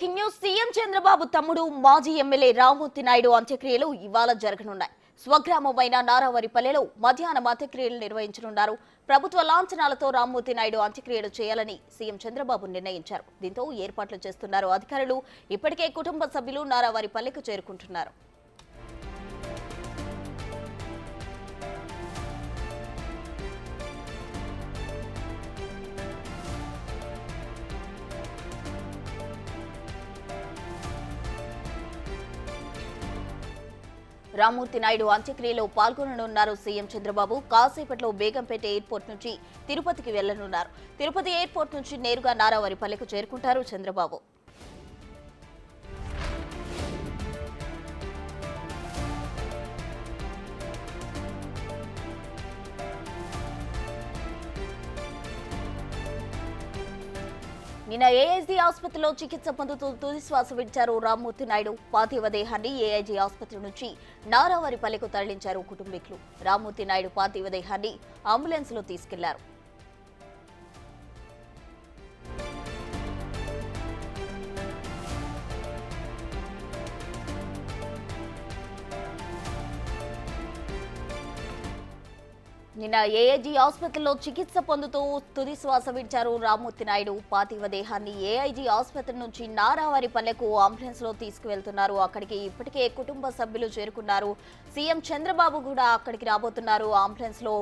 News CM Chandrababu తమ్ముడు మాజీ MLA Rammurthy Naidu అంత్యక్రియలు ఇవాళ జరగనున్నాయి. స్వగ్రామమైన నారావారిపల్లెలో మధ్యాహ్నం అంత్యక్రియలు నిర్వహించనున్నారు. ప్రభుత్వ లాంఛనాలతో రామ్మూర్తి నాయుడు అంత్యక్రియలు చేయాలని సీఎం చంద్రబాబు నిర్ణయించారు. దీంతో ఏర్పాట్లు చేస్తున్నారు అధికారులు. ఇప్పటికే కుటుంబ సభ్యులు నారావారిపల్లెకు చేరుకుంటున్నారు. రామ్మూర్తి నాయుడు అంత్యక్రియలో పాల్గొననున్నారు సీఎం చంద్రబాబు. కాసేపట్లో బేగంపేట ఎయిర్పోర్ట్ నుంచి తిరుపతికి వెళ్లనున్నారు. తిరుపతి ఎయిర్పోర్ట్ నుంచి నేరుగా నారావారిపల్లెకు చేరుకుంటారు చంద్రబాబు. నిన్న ఏఐజీ ఆసుపత్రిలో చికిత్స పొందుతూ తుది శ్వాస విడిచారు రామ్మూర్తి నాయుడు. పార్థివ దేహాన్ని ఏఐజీ ఆసుపత్రి నుంచి నారావారిపల్లెకు తరలించారు కుటుంబీకులు. రామ్మూర్తి నాయుడు పార్థివ దేహాన్ని అంబులెన్స్ లో తీసుకెళ్లారు. నిన్న ఏఐజీ ఆసుపత్రిలో చికిత్స పొందుతూ తుది శ్వాస విడిచారు రామ్మూర్తి నాయుడు. పార్థివ దేహాన్ని ఏఐజీ ఆసుపత్రి నుంచి నారావారిపల్లెకు అంబులెన్స్ లో తీసుకువెళ్తున్నారు. అక్కడికి ఇప్పటికే కుటుంబ సభ్యులు చేరుకున్నారు. సీఎం చంద్రబాబు కూడా అక్కడికి రాబోతున్నారు. అంబులెన్స్ లో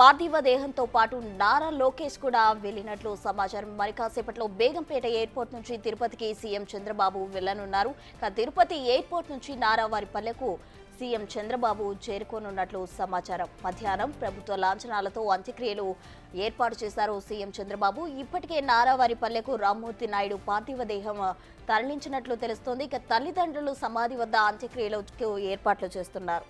పార్థివ దేహంతో పాటు నారా లోకేష్ కూడా వెళ్లినట్లు సమాచారం. మరి కాసేపట్లో బేగంపేట ఎయిర్పోర్ట్ నుంచి తిరుపతికి సీఎం చంద్రబాబు వెళ్లనున్నారు. తిరుపతి ఎయిర్పోర్ట్ నుంచి నారావారిపల్లెకు సీఎం చంద్రబాబు చేరుకోనున్నట్లు సమాచారం. మధ్యాహ్నం ప్రభుత్వ లాంఛనాలతో అంత్యక్రియలు ఏర్పాటు చేశారు సీఎం చంద్రబాబు. ఇప్పటికే నారావారిపల్లెకు రామ్మూర్తి నాయుడు పార్థివ దేహం తరలించినట్లు తెలుస్తోంది. తల్లిదండ్రులు సమాధి వద్ద అంత్యక్రియలకు ఏర్పాట్లు చేస్తున్నారు.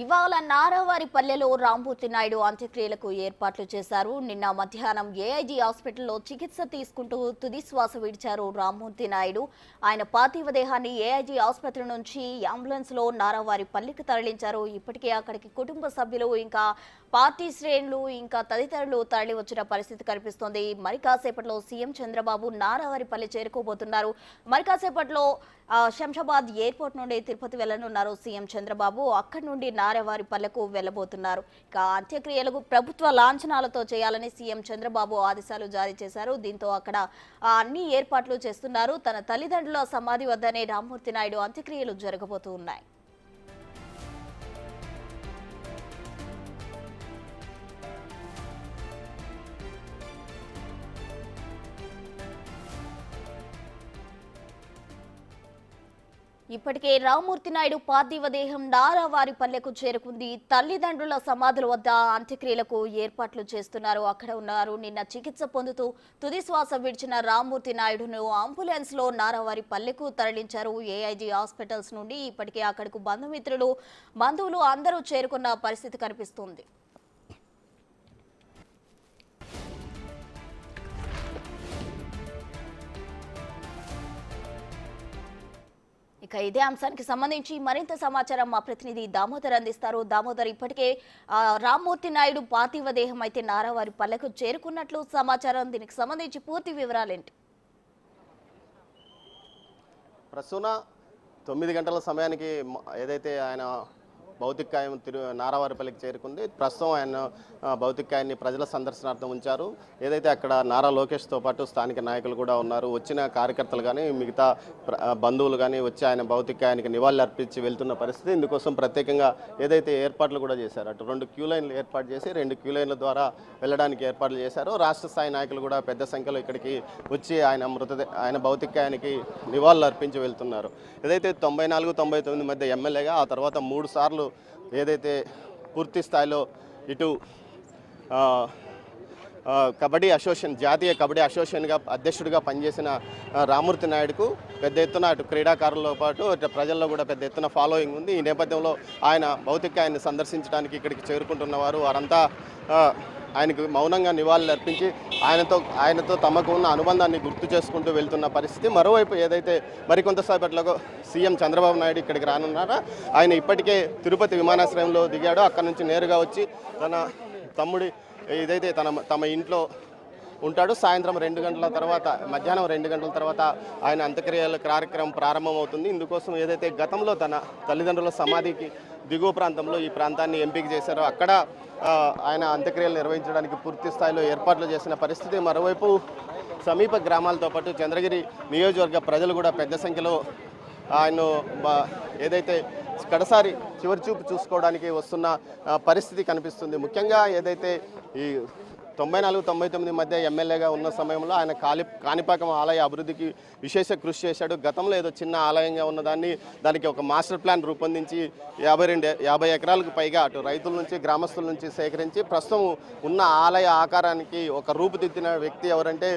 ఇవాళ నారావారిపల్లెలో రామ్మూర్తి నాయుడు అంత్యక్రియలకు ఏర్పాట్లు చేశారు. నిన్న మధ్యాహ్నం ఏఐజీ హాస్పిటల్లో చికిత్స తీసుకుంటూ తుది శ్వాస విడిచారు రామ్మూర్తి నాయుడు. ఆయన పార్థివ దేహాన్ని ఏఐజీ ఆసుపత్రి నుంచి అంబులెన్స్ లో నారావారిపల్లెకు తరలించారు. ఇప్పటికే అక్కడికి కుటుంబ సభ్యులు ఇంకా పార్టీ శ్రేణులు ఇంకా తదితరులు తరలి వచ్చిన పరిస్థితి కనిపిస్తోంది. మరి కాసేపట్లో సీఎం చంద్రబాబు నారావారిపల్లె చేరుకోబోతున్నారు. మరి కాసేపట్లో శంషాబాద్ ఎయిర్పోర్ట్ నుండి తిరుపతి వెళ్లనున్నారు సీఎం చంద్రబాబు. అక్కడి నుండి నారావారిపల్లెకు వెళ్లబోతున్నారు. ఇక అంత్యక్రియలకు ప్రభుత్వ లాంఛనాలతో చేయాలని సీఎం చంద్రబాబు ఆదేశాలు జారీ చేశారు. దీంతో అక్కడ అన్ని ఏర్పాట్లు చేస్తున్నారు. తన తల్లిదండ్రుల సమాధి వద్దనే రామ్మూర్తి నాయుడు అంత్యక్రియలు జరగబోతూ ఉన్నాయి. ఇప్పటికే రామ్మూర్తి నాయుడు పార్థివ దేహం నారావారిపల్లెకు చేరుకుంది. తల్లిదండ్రుల సమాధుల వద్ద అంత్యక్రియలకు ఏర్పాట్లు చేస్తున్నారు. అక్కడ ఉన్నారు. నిన్న చికిత్స పొందుతూ తుది శ్వాస విడిచిన రామ్మూర్తి నాయుడును అంబులెన్స్ లో నారావారిపల్లెకు తరలించారు ఏఐజీ హాస్పిటల్స్ నుండి. ఇప్పటికే అక్కడకు బంధువులు అందరూ చేరుకున్న పరిస్థితి కనిపిస్తుంది. ఇక ఇదే అంశానికి సంబంధించి మరింత సమాచారం మా ప్రతినిధి దామోదర్ అందిస్తారు. దామోదర్, ఇప్పటికే రామ్మూర్తి నాయుడు పార్థివ దేహం అయితే నారావారిపల్లెకు చేరుకున్నట్లు సమాచారం. దీనికి సంబంధించి పూర్తి వివరాలేంటి? ప్రస్తుత 9 గంటల సమయానికి ఏదైతే ఆయన భౌతికాయం నారావారిపల్లికి చేరుకుంది. ప్రస్తుతం ఆయన భౌతికాయాన్ని ప్రజల సందర్శనార్థం ఉంచారు. ఏదైతే అక్కడ నారా లోకేష్తో పాటు స్థానిక నాయకులు కూడా ఉన్నారు. వచ్చిన కార్యకర్తలు కానీ మిగతా బంధువులు కానీ వచ్చి ఆయన భౌతికాయానికి నివాళులు అర్పించి వెళ్తున్న పరిస్థితి. ఇందుకోసం ప్రత్యేకంగా ఏదైతే ఏర్పాట్లు కూడా చేశారు, అటు 2 క్యూ లైన్లు ఏర్పాటు చేసి 2 క్యూ లైన్ల ద్వారా వెళ్ళడానికి ఏర్పాట్లు చేశారు. రాష్ట్ర స్థాయి నాయకులు కూడా పెద్ద సంఖ్యలో ఇక్కడికి వచ్చి ఆయన భౌతికాయానికి నివాళులు అర్పించి వెళ్తున్నారు. ఏదైతే 94-99 మధ్య ఎమ్మెల్యేగా, ఆ తర్వాత 3 సార్లు ఏదైతే పూర్తి స్థాయిలో ఇటు కబడ్డీ అసోసియేషన్ జాతీయ కబడ్డీ అసోసియేషన్గా అధ్యక్షుడిగా పనిచేసిన రామ్మూర్తి నాయుడుకు పెద్ద ఎత్తున అటు క్రీడాకారులతో పాటు ఇటు ప్రజల్లో కూడా పెద్ద ఎత్తున ఫాలోయింగ్ ఉంది. ఈ నేపథ్యంలో ఆయన భౌతికాయాన్ని సందర్శించడానికి ఇక్కడికి చేరుకుంటున్నవారు వారంతా ఆయనకు మౌనంగా నివాళులు అర్పించి ఆయనతో తమకు ఉన్న అనుబంధాన్ని గుర్తు చేసుకుంటూ వెళ్తున్న పరిస్థితి. మరోవైపు ఏదైతే మరికొంతసేపట్లో సీఎం చంద్రబాబు నాయుడు ఇక్కడికి రానున్నారో ఆయన ఇప్పటికే తిరుపతి విమానాశ్రయంలో దిగాడో అక్కడ నుంచి నేరుగా వచ్చి తన తమ్ముడి ఏదైతే తమ ఇంట్లో ఉంటాడు. సాయంత్రం 2 గంటల తర్వాత మధ్యాహ్నం 2 గంటల తర్వాత ఆయన అంత్యక్రియల కార్యక్రమం ప్రారంభమవుతుంది. ఇందుకోసం ఏదైతే గతంలో తన తల్లిదండ్రుల సమాధికి దిగువ ప్రాంతంలో ఈ ప్రాంతాన్ని ఎంపిక చేశారో అక్కడ ఆయన అంత్యక్రియలు నిర్వహించడానికి పూర్తి స్థాయిలో ఏర్పాట్లు చేసిన పరిస్థితి. మరోవైపు సమీప గ్రామాలతో పాటు చంద్రగిరి నియోజకవర్గ ప్రజలు కూడా పెద్ద సంఖ్యలో ఆయన ఏదైతే కడసారి చివరిచూపు చూసుకోవడానికి వస్తున్న పరిస్థితి కనిపిస్తుంది. ముఖ్యంగా ఏదైతే ఈ 94-99 మధ్య ఎమ్మెల్యేగా ఉన్న సమయంలో ఆయన కాణిపాకం ఆలయ అభివృద్ధికి విశేష కృషి చేశాడు. గతంలో ఏదో చిన్న ఆలయంగా ఉన్నదాన్ని దానికి ఒక మాస్టర్ ప్లాన్ రూపొందించి 50 ఎకరాలకు పైగా అటు రైతుల నుంచి గ్రామస్తుల నుంచి సేకరించి ప్రస్తుతం ఉన్న ఆలయ ఆకారానికి ఒక రూపుదిద్దిన వ్యక్తి ఎవరంటే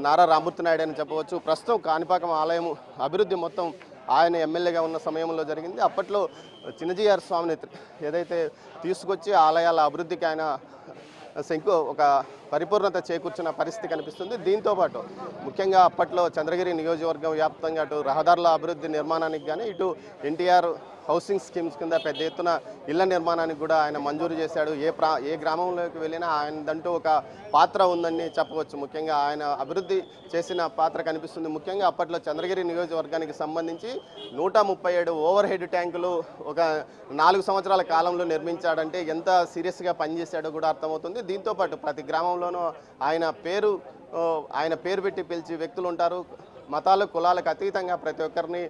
నారా రామ్మూర్తి నాయుడు అని చెప్పవచ్చు. ప్రస్తుతం కాణిపాకం ఆలయం అభివృద్ధి మొత్తం ఆయన ఎమ్మెల్యేగా ఉన్న సమయంలో జరిగింది. అప్పట్లో చిన్నజీఆర్ స్వామిని ఏదైతే తీసుకొచ్చి ఆలయాల అభివృద్ధికి ఆయన ఒక పరిపూర్ణత చేకూర్చిన పరిస్థితి కనిపిస్తుంది. దీంతోపాటు ముఖ్యంగా అప్పట్లో చంద్రగిరి నియోజకవర్గం వ్యాప్తంగా అటు రహదారుల అభివృద్ధి నిర్మాణానికి కానీ ఇటు ఎన్టీఆర్ హౌసింగ్ స్కీమ్స్ కింద పెద్ద ఎత్తున ఇళ్ల నిర్మాణానికి కూడా ఆయన మంజూరు చేశాడు. ఏ గ్రామంలోకి వెళ్ళినా ఆయనదంటూ ఒక పాత్ర ఉందని చెప్పవచ్చు. ముఖ్యంగా ఆయన అభివృద్ధి చేసిన పాత్ర కనిపిస్తుంది. ముఖ్యంగా అప్పట్లో చంద్రగిరి నియోజకవర్గానికి సంబంధించి 137 ఓవర్ హెడ్ ట్యాంకులు ఒక 4 సంవత్సరాల కాలంలో నిర్మించాడంటే ఎంత సీరియస్గా పనిచేశాడో కూడా అర్థమవుతుంది. దీంతోపాటు ప్రతి గ్రామంలోనూ ఆయన పేరు పెట్టి పిలిచి వ్యక్తులు ఉంటారు. మతాలు కులాలకు అతీతంగా ప్రతి ఒక్కరిని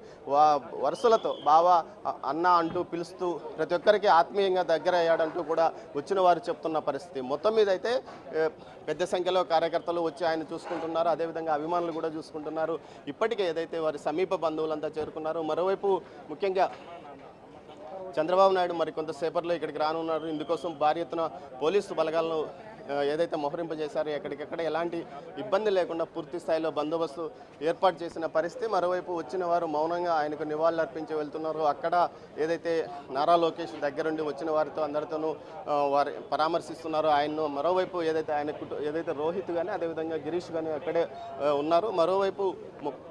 వరుసలతో బావా అన్న అంటూ పిలుస్తూ ప్రతి ఒక్కరికి ఆత్మీయంగా దగ్గర అయ్యాడంటూ కూడా వచ్చిన వారు చెప్తున్న పరిస్థితి. మొత్తం మీద అయితే పెద్ద సంఖ్యలో కార్యకర్తలు వచ్చి ఆయన చూసుకుంటున్నారు. అదేవిధంగా అభిమానులు కూడా చూసుకుంటున్నారు. ఇప్పటికే ఏదైతే వారి సమీప బంధువులంతా చేరుకున్నారు. మరోవైపు ముఖ్యంగా చంద్రబాబు నాయుడు మరికొంతసేపట్లో ఇక్కడికి రానున్నారు. ఇందుకోసం భారీ ఎత్తున పోలీసు బలగాలను ఏదైతే మోహరింపజేశారో ఎక్కడికెక్కడ ఎలాంటి ఇబ్బంది లేకుండా పూర్తి స్థాయిలో బందోబస్తు ఏర్పాటు చేసిన పరిస్థితి. మరోవైపు వచ్చిన వారు మౌనంగా ఆయనకు నివాళులు అర్పించి వెళ్తున్నారు. అక్కడ ఏదైతే నారా లోకేష్ దగ్గరుండి వచ్చిన వారితో అందరితోనూ వారు పరామర్శిస్తున్నారు ఆయన్ను. మరోవైపు ఏదైతే రోహిత్ కానీ అదేవిధంగా గిరీష్ కానీ అక్కడే ఉన్నారు. మరోవైపు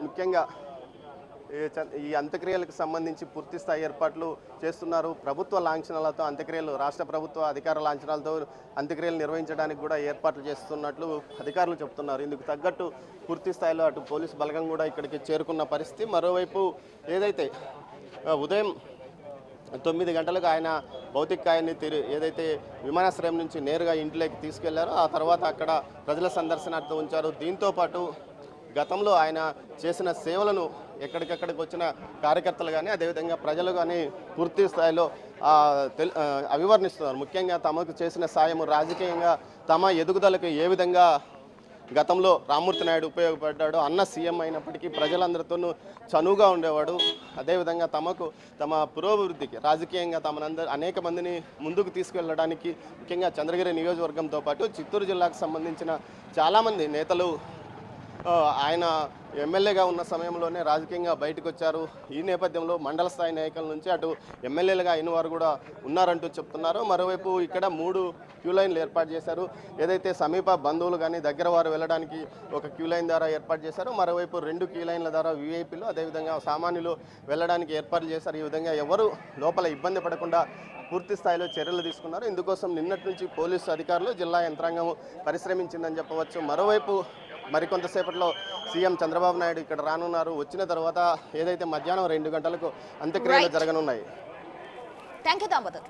ముఖ్యంగా ఈ అంత్యక్రియలకు సంబంధించి పూర్తి స్థాయి ఏర్పాట్లు చేస్తున్నారు. ప్రభుత్వ లాంఛనాలతో అంత్యక్రియలు రాష్ట్ర ప్రభుత్వ అధికార లాంఛనాలతో అంత్యక్రియలు నిర్వహించడానికి కూడా ఏర్పాట్లు చేస్తున్నట్లు అధికారులు చెప్తున్నారు. ఇందుకు తగ్గట్టు పూర్తి స్థాయిలో అటు పోలీసు బలగం కూడా ఇక్కడికి చేరుకున్న పరిస్థితి. మరోవైపు ఏదైతే ఉదయం 9 గంటలకు ఆయన భౌతికాయాన్ని ఏదైతే విమానాశ్రయం నుంచి నేరుగా ఇంట్లోకి తీసుకెళ్లారో ఆ తర్వాత అక్కడ ప్రజల సందర్శనార్థం ఉంచారు. దీంతోపాటు గతంలో ఆయన చేసిన సేవలను ఎక్కడికక్కడికి వచ్చిన కార్యకర్తలు కానీ అదేవిధంగా ప్రజలు కానీ పూర్తి స్థాయిలో అభివర్ణిస్తున్నారు. ముఖ్యంగా తమకు చేసిన సాయం రాజకీయంగా తమ ఎదుగుదలకు ఏ విధంగా గతంలో రామ్మూర్తి నాయుడు ఉపయోగపడ్డాడు. అన్న సీఎం అయినప్పటికీ ప్రజలందరితోనూ చనువుగా ఉండేవాడు. అదేవిధంగా తమ పురోభివృద్ధికి రాజకీయంగా అనేక మందిని ముందుకు తీసుకెళ్లడానికి ముఖ్యంగా చంద్రగిరి నియోజకవర్గంతో పాటు చిత్తూరు జిల్లాకు సంబంధించిన చాలామంది నేతలు ఆయన ఎమ్మెల్యేగా ఉన్న సమయంలోనే రాజకీయంగా బయటకు వచ్చారు. ఈ నేపథ్యంలో మండల స్థాయి నాయకుల నుంచి అటు ఎమ్మెల్యేలుగా అయిన వారు కూడా ఉన్నారంటూ చెప్తున్నారు. మరోవైపు ఇక్కడ 3 క్యూ లైన్లు ఏర్పాటు చేశారు. ఏదైతే సమీప బంధువులు కానీ దగ్గర వారు వెళ్ళడానికి ఒక క్యూ లైన్ ద్వారా ఏర్పాటు చేశారు. మరోవైపు 2 క్యూ లైన్ల ద్వారా వీఐపీలు అదేవిధంగా సామాన్యులు వెళ్ళడానికి ఏర్పాటు చేశారు. ఈ విధంగా ఎవరు లోపల ఇబ్బంది పడకుండా పూర్తి స్థాయిలో చర్యలు తీసుకున్నారు. ఇందుకోసం నిన్నటి నుంచి పోలీసు అధికారులు జిల్లా యంత్రాంగం పరిశ్రమించిందని చెప్పవచ్చు. మరోవైపు మరికొంతసేపట్లో సీఎం చంద్రబాబు నాయుడు ఇక్కడ రానున్నారు. వచ్చిన తర్వాత ఏదైతే మధ్యాహ్నం 2 గంటలకు అంత్యక్రియలు జరగనున్నాయి. థాంక్యూ దామోదర్.